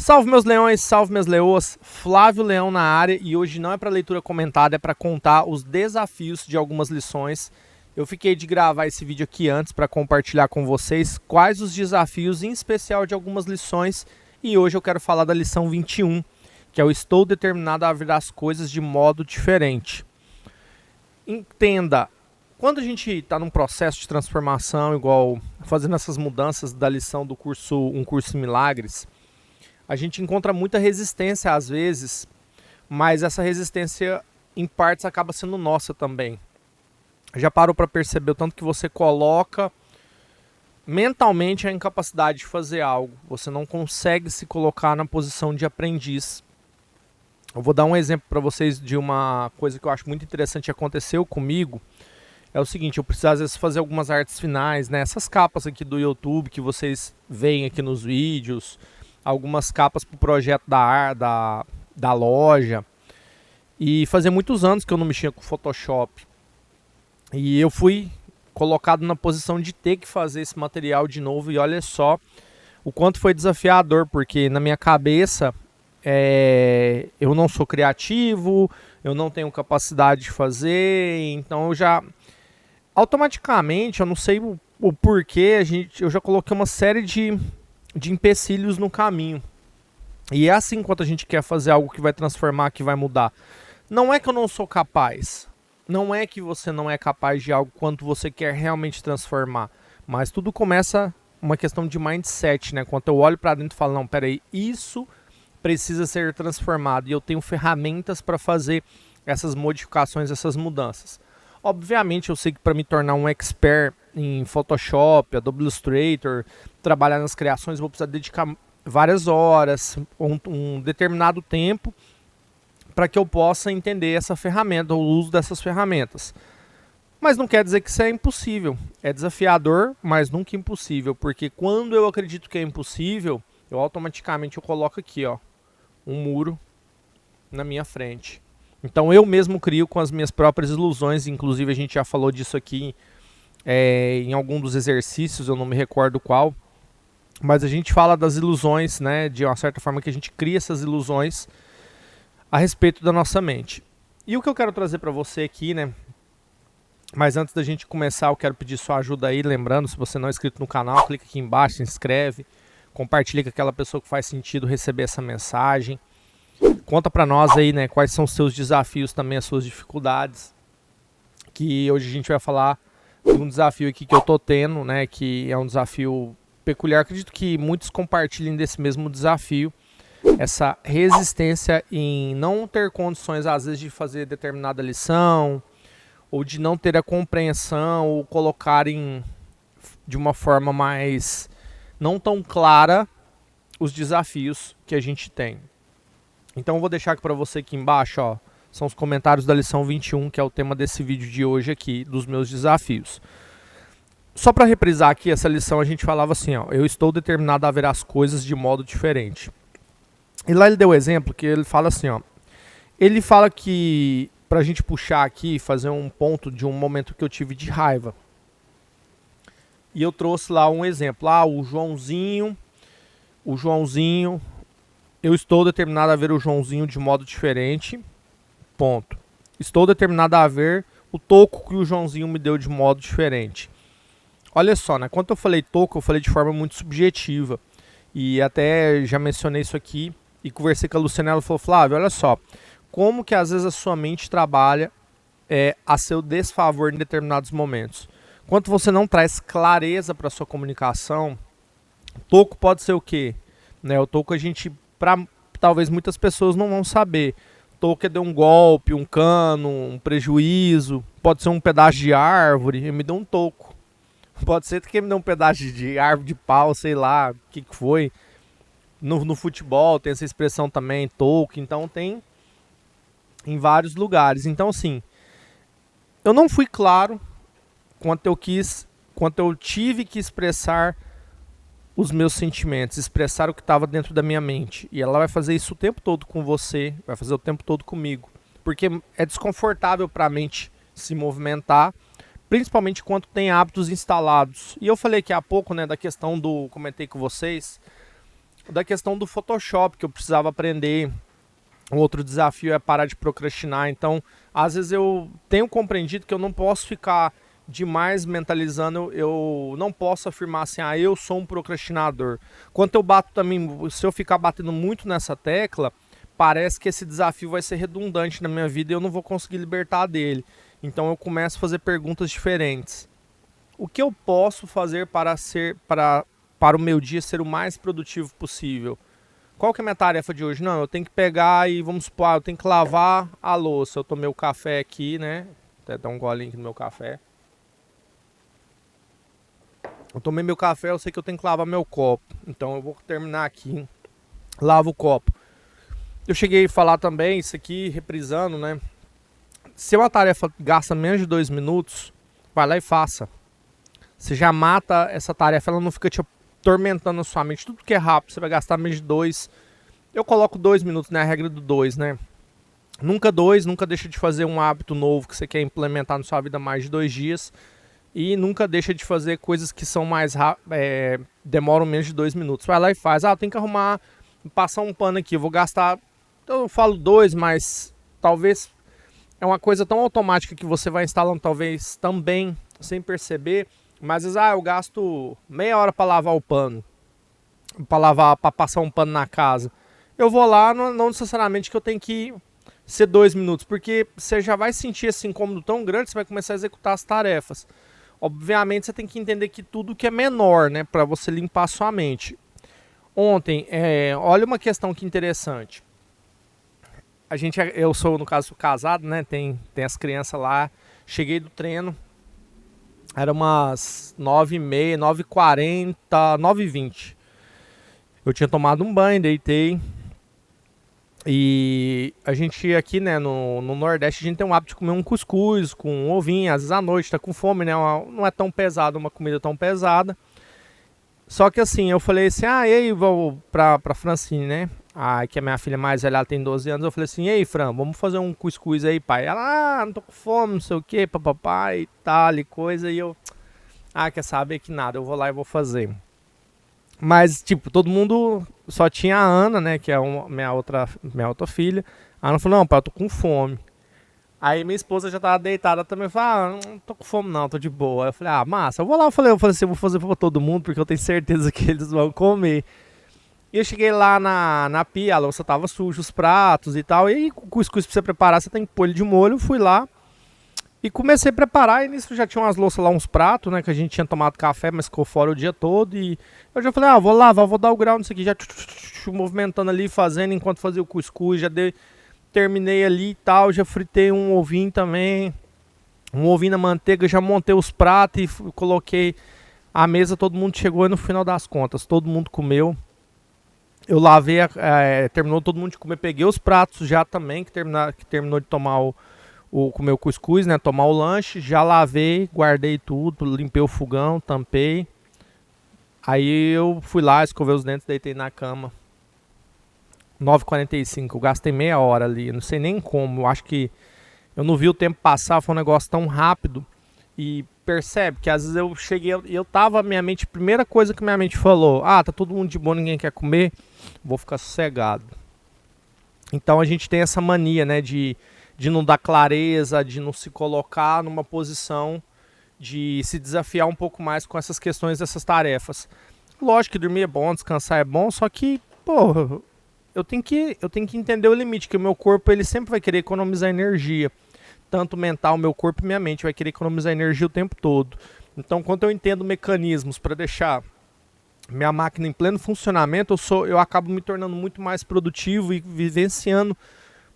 Salve meus leões, salve minhas leoas, Flávio Leão na área e hoje não é para leitura comentada, é para contar os desafios de algumas lições. Eu fiquei de gravar esse vídeo aqui antes para compartilhar com vocês quais os desafios, em especial de algumas lições, e hoje eu quero falar da lição 21, que é o estou determinado a ver as coisas de modo diferente. Entenda, quando a gente está num processo de transformação, igual fazendo essas mudanças da lição do curso Um Curso em Milagres, a gente encontra muita resistência às vezes, mas essa resistência em partes acaba sendo nossa também. Já parou para perceber o tanto que você coloca mentalmente a incapacidade de fazer algo? Você não consegue se colocar na posição de aprendiz. Eu vou dar um exemplo para vocês de uma coisa que eu acho muito interessante que aconteceu comigo. É o seguinte, eu preciso às vezes fazer algumas artes finais, né? Essas capas aqui do YouTube que vocês veem aqui nos vídeos, algumas capas para o projeto da loja. E fazia muitos anos que eu não mexia com Photoshop. E eu fui colocado na posição de ter que fazer esse material de novo. E olha só o quanto foi desafiador, porque na minha cabeça eu não sou criativo, eu não tenho capacidade de fazer. Então eu já automaticamente, eu não sei o porquê, eu já coloquei uma série de empecilhos no caminho. E é assim quando a gente quer fazer algo que vai transformar, que vai mudar. Não é que eu não sou capaz. Não é que você não é capaz de algo quando você quer realmente transformar. Mas tudo começa uma questão de mindset, né? Quando eu olho para dentro e falo, não, peraí, isso precisa ser transformado. E eu tenho ferramentas para fazer essas modificações, essas mudanças. Obviamente eu sei que para me tornar um expert em Photoshop, Adobe Illustrator, trabalhar nas criações, vou precisar dedicar várias horas, um determinado tempo, para que eu possa entender essa ferramenta, o uso dessas ferramentas. Mas não quer dizer que isso é impossível. É desafiador, mas nunca impossível, porque quando eu acredito que é impossível, eu automaticamente coloco aqui, ó, um muro na minha frente. Então eu mesmo crio com as minhas próprias ilusões, inclusive a gente já falou disso aqui em algum dos exercícios, eu não me recordo qual, mas a gente fala das ilusões, né, de uma certa forma que a gente cria essas ilusões a respeito da nossa mente. E o que eu quero trazer para você aqui, né, mas antes da gente começar eu quero pedir sua ajuda aí, lembrando, se você não é inscrito no canal, clica aqui embaixo, se inscreve, compartilha com aquela pessoa que faz sentido receber essa mensagem. Conta para nós aí, né, quais são os seus desafios também, as suas dificuldades, que hoje a gente vai falar de um desafio aqui que eu tô tendo, né, que é um desafio peculiar. Acredito que muitos compartilhem desse mesmo desafio, essa resistência em não ter condições às vezes de fazer determinada lição, ou de não ter a compreensão, ou colocarem de uma forma mais não tão clara os desafios que a gente tem. Então eu vou deixar aqui para você aqui embaixo, ó, são os comentários da lição 21, que é o tema desse vídeo de hoje aqui, dos meus desafios. Só para reprisar aqui, essa lição a gente falava assim, ó, eu estou determinado a ver as coisas de modo diferente. E lá ele deu o exemplo que ele fala assim, ó, ele fala que, para a gente puxar aqui, fazer um ponto de um momento que eu tive de raiva. E eu trouxe lá um exemplo, o Joãozinho, eu estou determinado a ver o Joãozinho de modo diferente, ponto. Estou determinado a ver o toco que o Joãozinho me deu de modo diferente. Olha só, né? Quando eu falei toco, eu falei de forma muito subjetiva. E até já mencionei isso aqui e conversei com a Luciana, ela falou, Flávio, olha só, como que às vezes a sua mente trabalha a seu desfavor em determinados momentos. Quando você não traz clareza para a sua comunicação, toco pode ser o quê? Né, o toco talvez muitas pessoas não vão saber. Toco é de um golpe, um cano, um prejuízo, pode ser um pedaço de árvore, ele me deu um toco. Pode ser que ele me deu um pedaço de árvore de pau, sei lá, o que foi. No futebol tem essa expressão também, toco, então tem em vários lugares. Então assim, eu não fui claro quanto eu tive que expressar os meus sentimentos, expressar o que estava dentro da minha mente. E ela vai fazer isso o tempo todo com você, vai fazer o tempo todo comigo. Porque é desconfortável para a mente se movimentar, principalmente quando tem hábitos instalados. E eu falei aqui há pouco, né, da questão comentei com vocês, da questão do Photoshop, que eu precisava aprender. Um outro desafio é parar de procrastinar. Então, às vezes eu tenho compreendido que eu não posso ficar demais mentalizando, eu não posso afirmar assim, eu sou um procrastinador. Quando eu bato também, se eu ficar batendo muito nessa tecla, parece que esse desafio vai ser redundante na minha vida e eu não vou conseguir libertar dele. Então eu começo a fazer perguntas diferentes. O que eu posso fazer para o meu dia ser o mais produtivo possível? Qual que é a minha tarefa de hoje? Não, eu tenho que pegar e, vamos supor, eu tenho que lavar a louça. Eu tomei o café aqui, né? Até dar um golinho aqui no meu café. Eu tomei meu café, eu sei que eu tenho que lavar meu copo. Então eu vou terminar aqui, lavo o copo. Eu cheguei a falar também, isso aqui, reprisando, né? Se uma tarefa gasta menos de 2 minutos, vai lá e faça. Você já mata essa tarefa, ela não fica te atormentando a sua mente. Tudo que é rápido, você vai gastar menos de 2. Eu coloco 2 minutos, né? A regra do 2, né? Nunca deixa de fazer um hábito novo que você quer implementar na sua vida mais de 2 dias. E nunca deixa de fazer coisas que são mais demoram menos de 2 minutos. Vai lá e faz. Eu tenho que arrumar, passar um pano aqui. Eu vou gastar, eu falo 2, mas talvez é uma coisa tão automática que você vai instalando talvez também sem perceber. Mas às vezes, eu gasto meia hora para lavar o pano, para passar um pano na casa. Eu vou lá, não necessariamente que eu tenho que ser 2 minutos, porque você já vai sentir esse incômodo tão grande, você vai começar a executar as tarefas. Obviamente você tem que entender que tudo que é menor, né, para você limpar a sua mente. Ontem, olha uma questão que interessante. Eu sou, no caso, casado, né, tem as crianças lá. Cheguei do treino, era umas 9h30, 9h40, 9h20. Eu tinha tomado um banho, deitei. E a gente aqui, né, no Nordeste, a gente tem o hábito de comer um cuscuz com um ovinho, às vezes à noite, tá com fome, né? Não é tão pesado, uma comida tão pesada. Só que assim, eu falei assim, e aí, vou pra Francine, né? Que a minha filha mais velha, ela tem 12 anos, eu falei assim, e aí, Fran, vamos fazer um cuscuz aí, pai? Ela, não tô com fome, não sei o que, papapá e tal, e coisa, e eu, quer saber que nada, eu vou lá e vou fazer. Mas, tipo, todo mundo só tinha a Ana, né, que é minha outra filha. A Ana falou, não, pai, eu tô com fome. Aí minha esposa já tava deitada também, falou, não tô com fome não, tô de boa. Aí eu falei, massa, eu vou lá, eu falei assim, eu vou fazer pra todo mundo, porque eu tenho certeza que eles vão comer. E eu cheguei lá na pia, a louça tava suja, os pratos e tal, e aí o cuscuz pra você preparar, você tem que pôr ele de molho, fui lá. E comecei a preparar, e nisso já tinha umas louças lá, uns pratos, né, que a gente tinha tomado café, mas ficou fora o dia todo. E eu já falei, vou lavar, vou dar o grau nisso aqui, já movimentando ali, fazendo enquanto fazia o cuscuz, terminei ali e tal, já fritei um ovinho também, um ovinho na manteiga, já montei os pratos e coloquei a mesa, todo mundo chegou e no final das contas, todo mundo comeu. Eu lavei, terminou todo mundo de comer, peguei os pratos já também, que terminou de tomar comer o cuscuz, né, tomar o lanche, já lavei, guardei tudo, limpei o fogão, tampei. Aí eu fui lá, escovei os dentes, deitei na cama. 9h45, eu gastei meia hora ali, não sei nem como, eu acho que eu não vi o tempo passar, foi um negócio tão rápido. E percebe que às vezes eu cheguei, eu tava, minha mente, primeira coisa que minha mente falou, tá todo mundo de boa, ninguém quer comer, vou ficar sossegado. Então a gente tem essa mania, né, de não dar clareza, de não se colocar numa posição de se desafiar um pouco mais com essas questões dessas tarefas. Lógico que dormir é bom, descansar é bom, só que, eu tenho que entender o limite, que o meu corpo ele sempre vai querer economizar energia. Tanto mental, meu corpo e minha mente vai querer economizar energia o tempo todo. Então, quando eu entendo mecanismos para deixar minha máquina em pleno funcionamento, eu acabo me tornando muito mais produtivo e vivenciando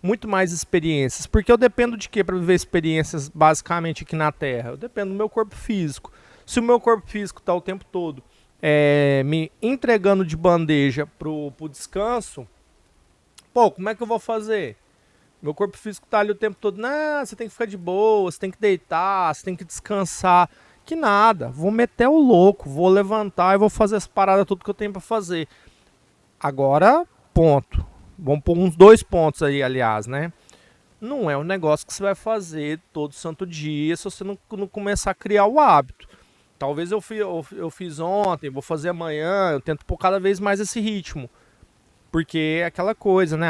muito mais experiências. Porque eu dependo de quê para viver experiências basicamente aqui na Terra? Eu dependo do meu corpo físico. Se o meu corpo físico está o tempo todo me entregando de bandeja pro descanso, como é que eu vou fazer? Meu corpo físico tá ali o tempo todo, não, você tem que ficar de boa, você tem que deitar, você tem que descansar. Que nada, vou meter o louco, vou levantar e vou fazer as paradas, tudo que eu tenho para fazer. Agora, ponto. Vamos pôr uns 2 pontos aí, aliás, né? Não é um negócio que você vai fazer todo santo dia se você não começar a criar o hábito. Talvez eu fiz ontem, vou fazer amanhã, eu tento pôr cada vez mais esse ritmo. Porque é aquela coisa, né?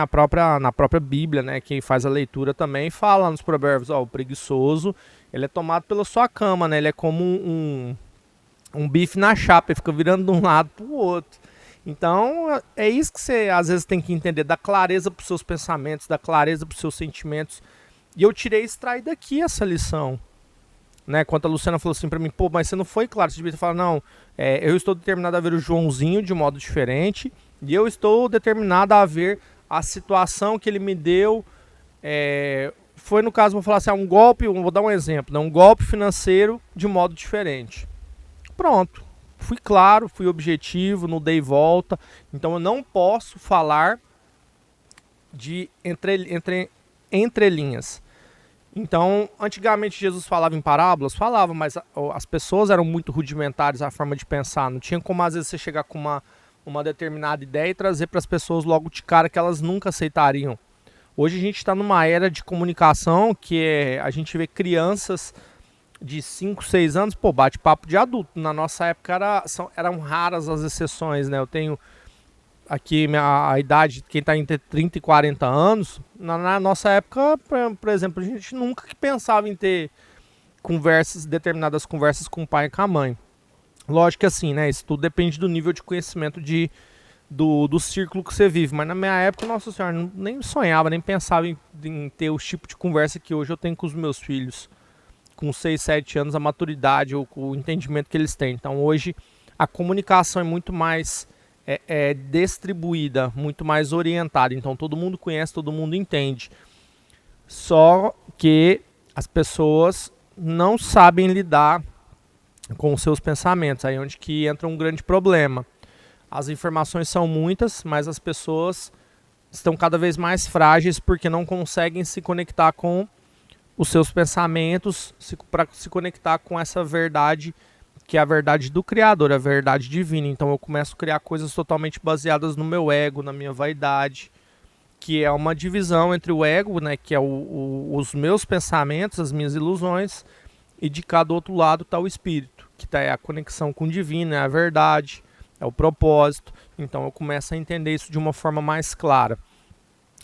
Na própria Bíblia, né? Quem faz a leitura também fala nos provérbios, ó, o preguiçoso, ele é tomado pela sua cama, né? Ele é como um bife na chapa, ele fica virando de um lado para o outro. Então, é isso que você às vezes tem que entender, dar clareza para os seus pensamentos, dar clareza para os seus sentimentos. E eu extrair daqui essa lição. Né, quando a Luciana falou assim pra mim, pô, mas você não foi claro, você devia ter falado, não, eu estou determinado a ver o Joãozinho de modo diferente, e eu estou determinado a ver a situação que ele me deu, foi no caso, vou falar assim, um golpe, vou dar um exemplo, né, um golpe financeiro de modo diferente. Pronto, fui claro, fui objetivo, não dei volta, então eu não posso falar de entre linhas. Então, antigamente Jesus falava em parábolas, falava, mas as pessoas eram muito rudimentares à forma de pensar. Não tinha como às vezes você chegar com uma determinada ideia e trazer para as pessoas logo de cara que elas nunca aceitariam. Hoje a gente está numa era de comunicação que a gente vê crianças de 5, 6 anos, pô, bate-papo de adulto. Na nossa época eram raras as exceções, né? Eu tenho aqui a idade de quem está entre 30 e 40 anos, na nossa época, por exemplo, a gente nunca pensava em ter determinadas conversas com o pai e com a mãe. Lógico que assim, né? Isso tudo depende do nível de conhecimento do círculo que você vive. Mas na minha época, nossa senhora, nem sonhava, nem pensava em ter o tipo de conversa que hoje eu tenho com os meus filhos. Com 6, 7 anos, a maturidade, o entendimento que eles têm. Então hoje a comunicação é muito mais distribuída, muito mais orientada. Então todo mundo conhece, todo mundo entende. Só que as pessoas não sabem lidar com os seus pensamentos. Aí é onde que entra um grande problema. As informações são muitas, mas as pessoas estão cada vez mais frágeis porque não conseguem se conectar com os seus pensamentos, para se conectar com essa verdade que é a verdade do Criador, a verdade divina. Então eu começo a criar coisas totalmente baseadas no meu ego, na minha vaidade, que é uma divisão entre o ego, né, que é os meus pensamentos, as minhas ilusões, e de cada outro lado está o espírito, que é a conexão com o divino, é a verdade, é o propósito. Então eu começo a entender isso de uma forma mais clara.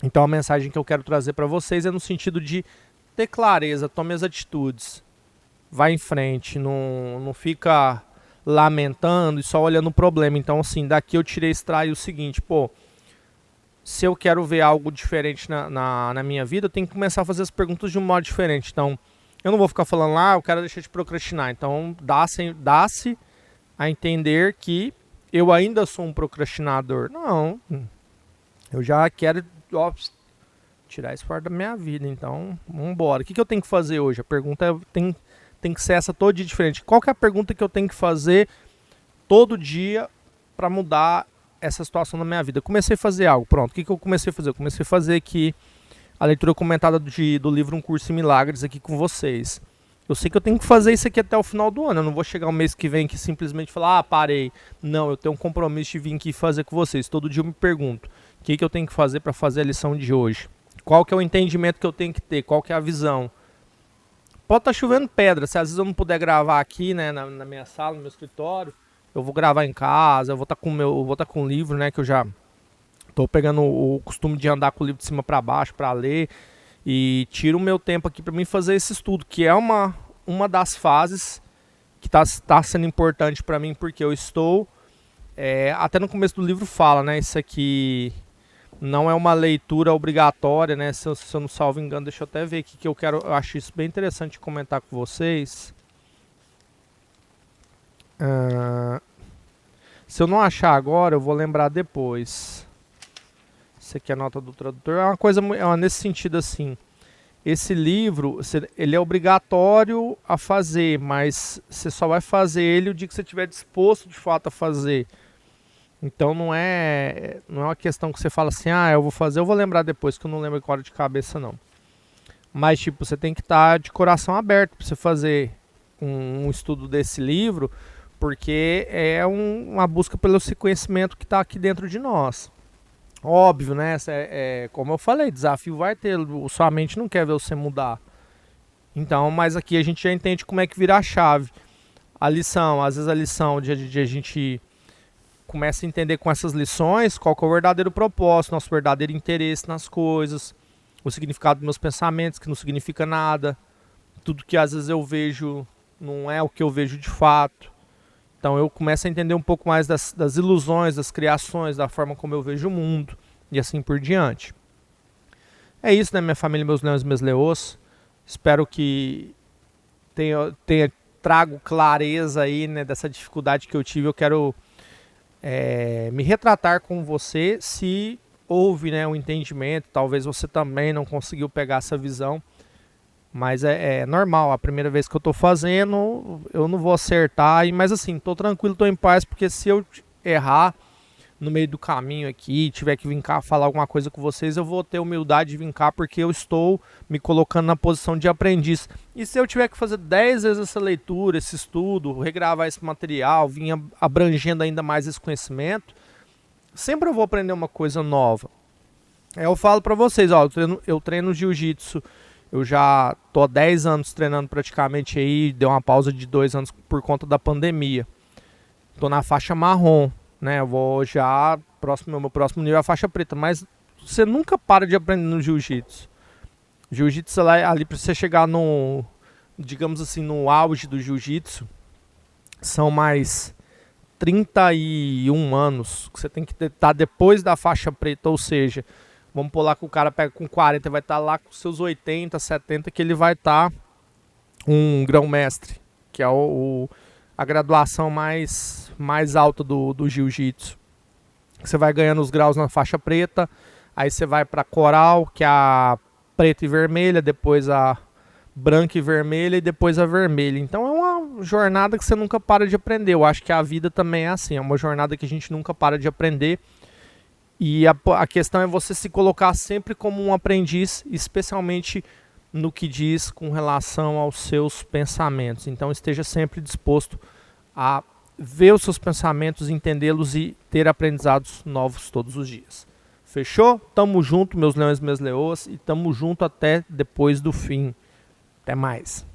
Então a mensagem que eu quero trazer para vocês é no sentido de ter clareza, tome as atitudes. Vai em frente, não fica lamentando e só olhando o problema. Então, assim, daqui eu extraí o seguinte, pô, se eu quero ver algo diferente na minha vida, eu tenho que começar a fazer as perguntas de um modo diferente. Então, eu não vou ficar falando lá, eu quero deixar de procrastinar. Então, dá-se a entender que eu ainda sou um procrastinador. Não, eu já quero tirar isso fora da minha vida. Então, vamos embora. O que eu tenho que fazer hoje? A pergunta tem que ser essa todo dia diferente. Qual que é a pergunta que eu tenho que fazer todo dia para mudar essa situação na minha vida? Eu comecei a fazer algo, pronto. O que eu comecei a fazer? Eu comecei a fazer aqui a leitura comentada do livro Um Curso em Milagres aqui com vocês. Eu sei que eu tenho que fazer isso aqui até o final do ano. Eu não vou chegar um mês que vem aqui simplesmente falar, parei. Não, eu tenho um compromisso de vir aqui fazer com vocês. Todo dia eu me pergunto, o que eu tenho que fazer para fazer a lição de hoje? Qual que é o entendimento que eu tenho que ter? Qual que é a visão? Pode estar chovendo pedra, se às vezes eu não puder gravar aqui, né, na minha sala, no meu escritório, eu vou gravar em casa, eu vou estar com o livro, né, que eu já estou pegando o costume de andar com o livro de cima para baixo para ler e tiro o meu tempo aqui para mim fazer esse estudo, que é uma das fases que está sendo importante para mim, porque eu estou, até no começo do livro fala, né, isso aqui não é uma leitura obrigatória, né? Se eu não salvo engano, deixa eu até ver aqui que eu acho isso bem interessante comentar com vocês. Se eu não achar agora, eu vou lembrar depois. Isso aqui é a nota do tradutor. É uma coisa nesse sentido assim. Esse livro, ele é obrigatório a fazer, mas você só vai fazer ele o dia que você estiver disposto de fato a fazer. Então não é uma questão que você fala assim, eu vou fazer, eu vou lembrar depois, que eu não lembro agora de cabeça não. Mas tipo, você tem que estar de coração aberto para você fazer um estudo desse livro, porque é uma busca pelo conhecimento que está aqui dentro de nós. Óbvio, né? Como eu falei, desafio vai ter, sua mente não quer ver você mudar. Então, mas aqui a gente já entende como é que vira a chave. A lição, às vezes a lição de a gente começo a entender com essas lições qual que é o verdadeiro propósito, nosso verdadeiro interesse nas coisas, o significado dos meus pensamentos, que não significa nada, tudo que às vezes eu vejo não é o que eu vejo de fato. Então eu começo a entender um pouco mais das ilusões, das criações, da forma como eu vejo o mundo e assim por diante. É isso, né, minha família, meus leões e minhas leoas. Espero que tenha trago clareza aí, né, dessa dificuldade que eu tive. Eu quero me retratar com você se houve, né, um entendimento. Talvez você também não conseguiu pegar essa visão. Mas é normal, a primeira vez que eu tô fazendo, eu não vou acertar. Mas assim, tô tranquilo, tô em paz, porque se eu errar no meio do caminho aqui, tiver que vir cá falar alguma coisa com vocês, eu vou ter humildade de vir cá, porque eu estou me colocando na posição de aprendiz. E se eu tiver que fazer 10 vezes essa leitura, esse estudo, regravar esse material, vir abrangendo ainda mais esse conhecimento, sempre eu vou aprender uma coisa nova. Eu falo pra vocês, ó, eu treino jiu-jitsu. Eu já tô há 10 anos treinando praticamente aí, deu uma pausa de 2 anos por conta da pandemia. Tô na faixa marrom, né? Eu vou já, meu próximo nível é a faixa preta, mas você nunca para de aprender no jiu-jitsu. Jiu-jitsu ali para você chegar no, digamos assim, no auge do jiu-jitsu, são mais 31 anos que você tem que estar depois da faixa preta, ou seja, vamos pular que o cara pega com 40, vai estar lá com seus 80, 70, que ele vai estar um grão-mestre, que é a graduação mais alta do jiu-jitsu. Você vai ganhando os graus na faixa preta, aí você vai para coral, que é a preta e vermelha, depois a branca e vermelha e depois a vermelha. Então é uma jornada que você nunca para de aprender. Eu acho que a vida também é assim, é uma jornada que a gente nunca para de aprender. E a questão é você se colocar sempre como um aprendiz, especialmente no que diz com relação aos seus pensamentos. Então esteja sempre disposto a ver os seus pensamentos, entendê-los e ter aprendizados novos todos os dias. Fechou? Tamo junto, meus leões e minhas leoas, e tamo junto até depois do fim. Até mais.